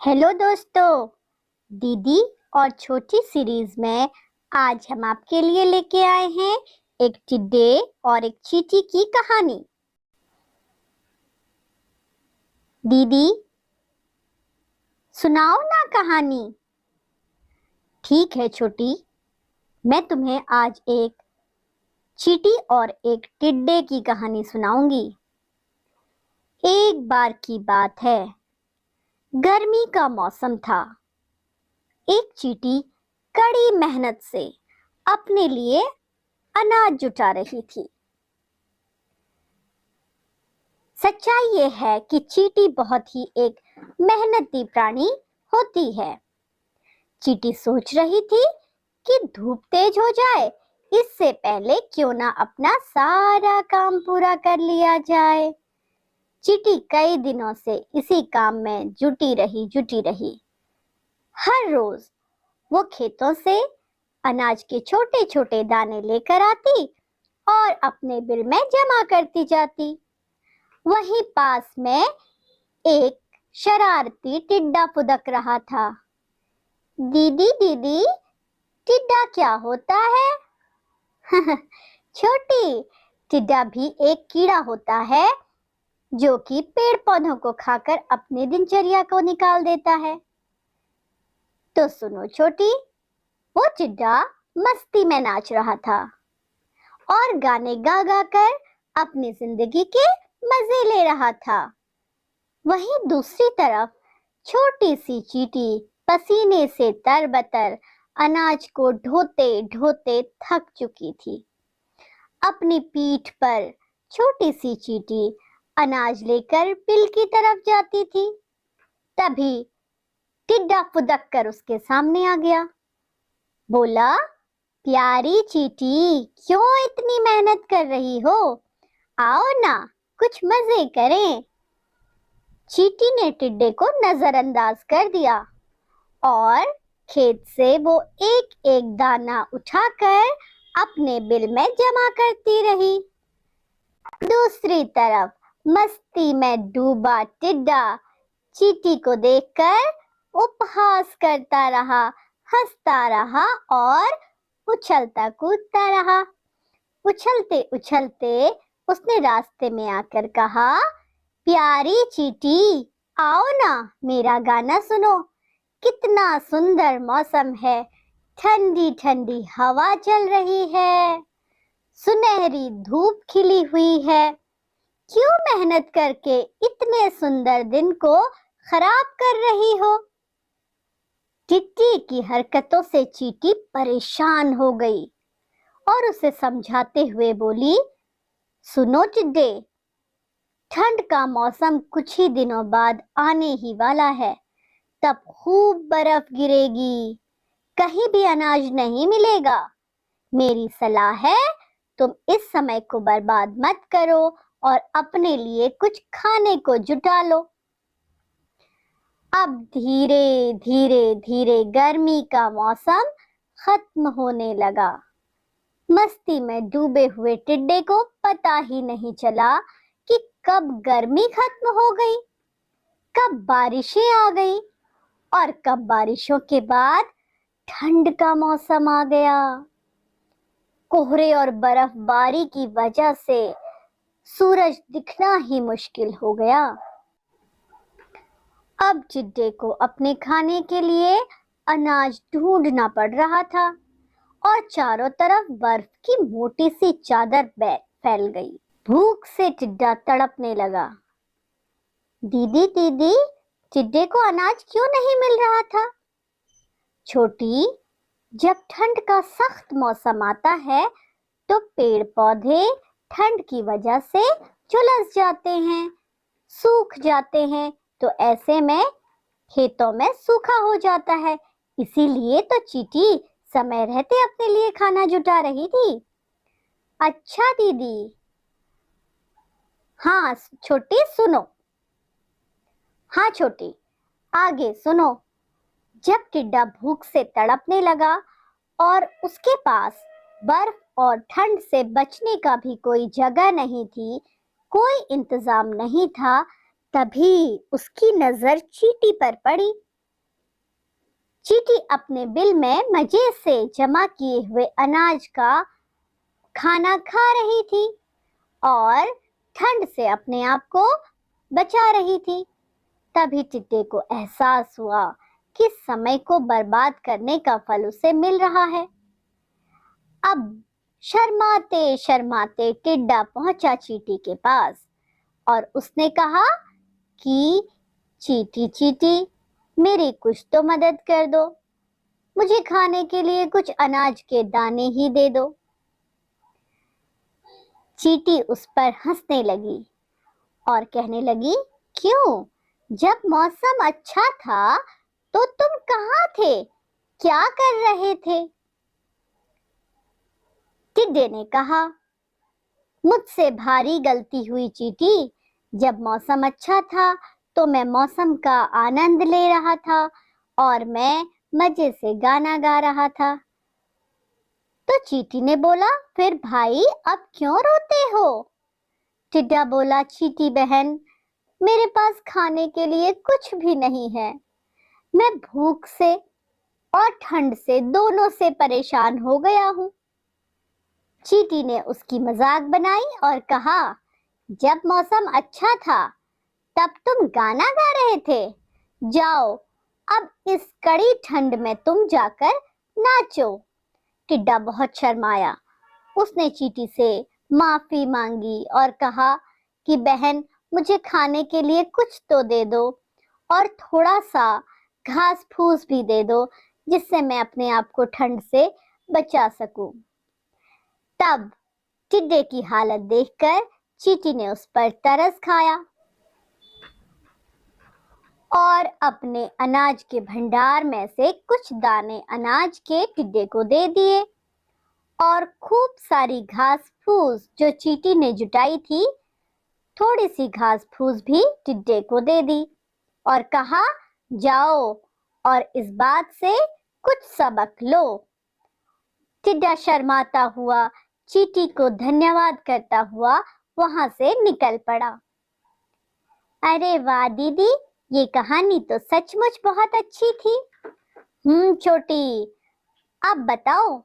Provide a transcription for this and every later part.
Hello दोस्तों, दीदी और छोटी सीरीज में आज हम आपके लिए लेके आए हैं एक टिड्डे और एक चींटी की कहानी। दीदी, सुनाओ ना कहानी। ठीक है छोटी, मैं तुम्हें आज एक चींटी और एक टिड्डे की कहानी सुनाऊंगी। एक बार की बात है, गर्मी का मौसम था। एक चींटी कड़ी मेहनत से अपने लिए अनाज जुटा रही थी। सच्चाई ये है कि चींटी बहुत ही एक मेहनती प्राणी होती है। चींटी सोच रही थी कि धूप तेज हो जाए, इससे पहले क्यों ना अपना सारा काम पूरा कर लिया जाए। चींटी कई दिनों से इसी काम में जुटी रही। हर रोज वो खेतों से अनाज के छोटे छोटे दाने लेकर आती और अपने बिल में जमा करती जाती। वहीं पास में एक शरारती टिड्डा फुदक रहा था। दीदी दीदी, टिड्डा क्या होता है? छोटी, टिड्डा भी एक कीड़ा होता है जो कि पेड़ पौधों को खाकर अपनी दिनचर्या को निकाल देता है। तो सुनो छोटी, वो टिड्डा मस्ती में नाच रहा था और गाने गा गा कर अपनी जिंदगी के मजे ले रहा था। वहीं दूसरी तरफ छोटी सी चींटी पसीने से तरबतर अनाज को ढोते ढोते थक चुकी थी। अपनी पीठ पर छोटी सी चींटी अनाज लेकर बिल की तरफ जाती थी। तभी टिड्डा फुदक कर उसके सामने आ गया। बोला, प्यारी चींटी, क्यों इतनी मेहनत कर रही हो? आओ ना, कुछ मजे करें। चींटी ने टिड्डे को नजरअंदाज कर दिया और खेत से वो एक एक दाना उठाकर अपने बिल में जमा करती रही। दूसरी तरफ मस्ती में डूबा टिड्डा चींटी को देखकर उपहास करता रहा, हंसता रहा और उछलता कूदता रहा। उछलते उछलते उसने रास्ते में आकर कहा, प्यारी चींटी, आओ ना, मेरा गाना सुनो। कितना सुंदर मौसम है, ठंडी ठंडी हवा चल रही है, सुनहरी धूप खिली हुई है। क्यों मेहनत करके इतने सुंदर दिन को खराब कर रही हो? टिड्डी की हरकतों से चींटी परेशान हो गई और उसे समझाते हुए बोली, सुनो टिड्डे, ठंड का मौसम कुछ ही दिनों बाद आने ही वाला है। तब खूब बर्फ गिरेगी, कहीं भी अनाज नहीं मिलेगा। मेरी सलाह है, तुम इस समय को बर्बाद मत करो और अपने लिए कुछ खाने को जुटा लो। अब धीरे धीरे धीरे गर्मी का मौसम खत्म होने लगा। मस्ती में डूबे हुए टिड्डे को पता ही नहीं चला कि कब गर्मी खत्म हो गई, कब बारिशें आ गई और कब बारिशों के बाद ठंड का मौसम आ गया। कोहरे और बर्फबारी की वजह से सूरज दिखना ही मुश्किल हो गया। अब टिड्डे को अपने खाने के लिए अनाज ढूंढना पड़ रहा था और चारों तरफ बर्फ की मोटी सी चादर फैल गई। भूख से टिड्डा तड़पने लगा। दीदी दीदी, टिड्डे को अनाज क्यों नहीं मिल रहा था? छोटी, जब ठंड का सख्त मौसम आता है तो पेड़ पौधे ठंड की वजह से झुलस जाते हैं, सूख जाते हैं। तो ऐसे में खेतों में सूखा हो जाता है। इसीलिए तो चींटी समय रहते अपने लिए खाना जुटा रही थी। अच्छा दीदी। हाँ छोटी, सुनो। हाँ छोटी, आगे सुनो। जब टिड्डा भूख से तड़पने लगा और उसके पास बर्फ और ठंड से बचने का भी कोई जगह नहीं थी, कोई इंतजाम नहीं था, तभी उसकी नजर चींटी पर पड़ी। चींटी अपने बिल में मजे से जमा किए हुए अनाज का खाना खा रही थी और ठंड से अपने आप को बचा रही थी। तभी टिड्डे को एहसास हुआ कि समय को बर्बाद करने का फल उसे मिल रहा है। अब शर्माते शर्माते टिड्डा पहुंचा चींटी के पास और उसने कहा कि चींटी चींटी, मेरी कुछ तो मदद कर दो, मुझे खाने के लिए कुछ अनाज के दाने ही दे दो। चींटी उस पर हंसने लगी और कहने लगी, क्यों, जब मौसम अच्छा था तो तुम कहाँ थे, क्या कर रहे थे? टिड्डे ने कहा, मुझसे भारी गलती हुई चींटी, जब मौसम अच्छा था तो मैं मौसम का आनंद ले रहा था और मैं मजे से गाना गा रहा था। तो चींटी ने बोला, फिर भाई अब क्यों रोते हो? टिड्डा बोला, चींटी बहन, मेरे पास खाने के लिए कुछ भी नहीं है, मैं भूख से और ठंड से दोनों से परेशान हो गया हूँ। चींटी ने उसकी मजाक बनाई और कहा, जब मौसम अच्छा था तब तुम गाना गा रहे थे, जाओ अब इस कड़ी ठंड में तुम जाकर नाचो। टिड्डा बहुत शर्माया, उसने चींटी से माफी मांगी और कहा कि बहन, मुझे खाने के लिए कुछ तो दे दो और थोड़ा सा घास फूस भी दे दो, जिससे मैं अपने आप को ठंड से बचा सकूं। तब टिड्डे की हालत देखकर चींटी ने उस पर तरस खाया और अपने अनाज के भंडार में से कुछ दाने अनाज के टिड्डे को दे दिए और खूब सारी घास फूस जो चींटी ने जुटाई थी, थोड़ी सी घास फूस भी टिड्डे को दे दी और कहा, जाओ और इस बात से कुछ सबक लो। टिड्डा शर्माता हुआ चींटी को धन्यवाद करता हुआ वहां से निकल पड़ा। अरे वाह दीदी, ये कहानी तो सचमुच बहुत अच्छी थी। छोटी, अब बताओ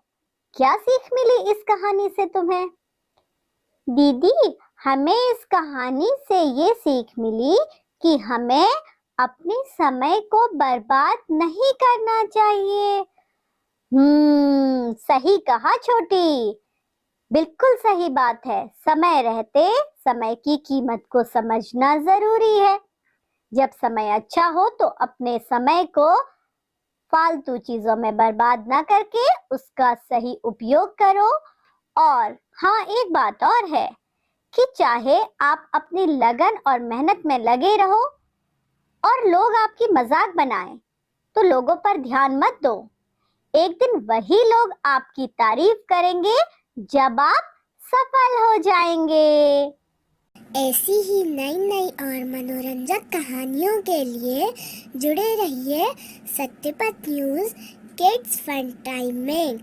क्या सीख मिली इस कहानी से तुम्हें? दीदी, हमें इस कहानी से ये सीख मिली कि हमें अपने समय को बर्बाद नहीं करना चाहिए। सही कहा छोटी, बिल्कुल सही बात है। समय रहते समय की कीमत को समझना जरूरी है। जब समय अच्छा हो तो अपने समय को फालतू चीजों में बर्बाद ना करके उसका सही उपयोग करो। और हाँ, एक बात और है कि चाहे आप अपनी लगन और मेहनत में लगे रहो और लोग आपकी मजाक बनाएं, तो लोगों पर ध्यान मत दो। एक दिन वही लोग आपकी तारीफ करेंगे जब आप सफल हो जाएंगे। ऐसी ही नई नई और मनोरंजक कहानियों के लिए जुड़े रहिए Satyapath news kids fun time में।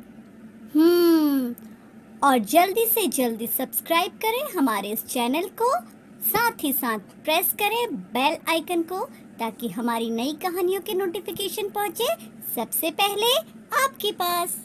और जल्दी से जल्दी सब्सक्राइब करें हमारे इस चैनल को, साथ ही साथ प्रेस करें बेल आइकन को ताकि हमारी नई कहानियों के नोटिफिकेशन पहुंचे सबसे पहले आपके पास।